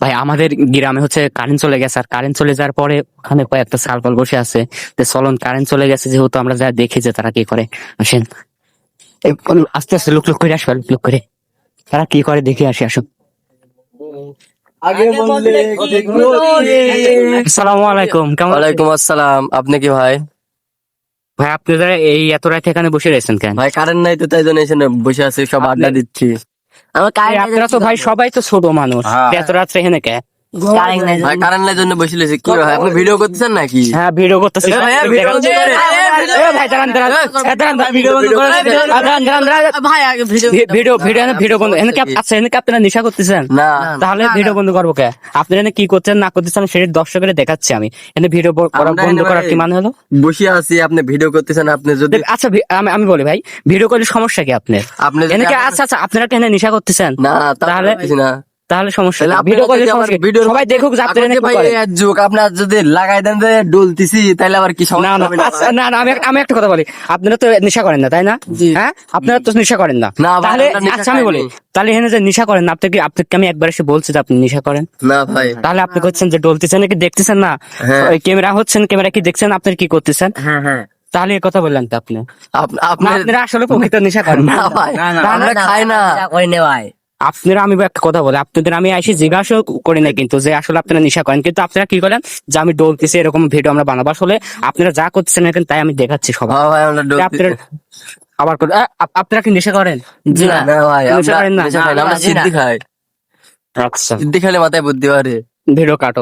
ভাই আমাদের গ্রামে হচ্ছে কারেন্ট চলে গেছে, আর কারেন্ট চলে যাওয়ার পরে ওখানে কয়েকটা সার্কল বসে আছে। তো চলুন, কারেন্ট চলে গেছে যেহেতু আমরা যা দেখি যে তারা কি করে। আসেন, আস্তে আস্তে লুক লুক করে আসবে, লুক লুক করে তারা কি করে দেখে আসি। আসুন। আসসালামু আলাইকুম, কেমন আছেন? ওয়ালাইকুম আসসালাম। আপনি কি ভাই? ভাই আপনারা এই এত রাতে এখানে বসে রয়েছেন কেন? ভাই কারেন্ট নাই তো, তাই জন্য এখানে বসে আছি, সব আড্ডা দিচ্ছি। এই আপনারা তো ভাই সবাই তো ছোট মানুষ, হ্যাঁ। এত রাত্রে এখানে কে? ভাই কারেন্ট নাই জন্য বসে রয়েছি। কি ভাই আপনি ভিডিও করতেছেন নাকি? হ্যাঁ, ভিডিও করতেছি। এ ভাই, ভিডিও দেখাচ্ছি। করে। এ ভাই দাঁড়ান দাঁড়ান, এ দাঁড়ান দাঁড়ান, ভিডিও বন্ধ করে। দাঁড়ান দাঁড়ান দাঁড়ান। ভাই আগে ভিডিও ভিডিও ভিডিও ভিডিও বন্ধ। এখানে কি আচ্ছা, এখানে কি আপনারা নেশা করতেছেন? না। তাহলে ভিডিও বন্ধ করবো কে? আপনারা এখানে কি করছেন না করতেছেন সেটা দর্শকের দেখাচ্ছি আমি। এখানে ভিডিও করা আমরা বন্ধ এখানে করার কি ভাই মানে হলো? বসে আছি, আপনি ভিডিও করতেছেন। আপনি যদি আচ্ছা আমি বলি ভাই, ভিডিও করলে সমস্যা কি আপনার? আপনি যদি এখানে কি আচ্ছা আচ্ছা আপনারা কি এখানে নেশা করতেছেন? না তাহলে না তাহলে সমস্যা তাহলে কি? আপনারা ভিডিও করলে যদি আমার সমস্যা কি? ভিডিওর সবাই দেখুক যে আপনারা আপনি এখানে কি ভাই করেন। এই যুগ আপনার যদি লাগাই দেন যে ডলতিছি, তাহলে আবার কি না সমস্যা না হবে না? আচ্ছা, না না, আমি একটা কথা বলি, আপনারা তো নেশা করেন না তাই না? হ্যাঁ, আপনারা তো নেশা করেন না। না ভাই, তাহলে আমরা নেশা আচ্ছা আমি বলি, খাইনি। তাহলে এখানে যে নেশা করেন না, আপনাকে আপনাকে আমি একবার এসে বলছি যে আপনি নেশা করেন। না ভাই। তাহলে আপনি করছেন যে ডলতেছেন নাকি দেখতেছেন না? হ্যাঁ। ওই ক্যামেরা হচ্ছেন, ক্যামেরা কি দেখছেন, আপনার কি করতেছেন? হ্যাঁ হ্যাঁ। তাহলে এই কথা বললেন তো আপনি। না, আপনার আপনারা আসলে প্রকৃত নেশা করেন না ভাই, তাহলে আমরা খাই না। আপনারা, আমি একটা কথা বলি, আপনাদের আমি এসে জিজ্ঞাসা করি না কিন্তু যে আসলে আপনারা নেশা করেন, কিন্তু আপনারা কি করেন যে আমি ডলতেছি এরকম ভিডিও আমরা বানাবো। আসলে আপনারা যা করতেছেন এখন তাই আমি দেখাচ্ছি সবাই। হ্যাঁ ভাই, আমরা আপনারা আবার আপনারা কি নেশা করেন? না ভাই, নেশা আমরা করেন না? নেশা খাই না, আমরা সিদ্ধি খাই। আচ্ছা, সিদ্ধি খেলে মাথায় বুদ্ধি বাড়ে। ভিডিও কাটো।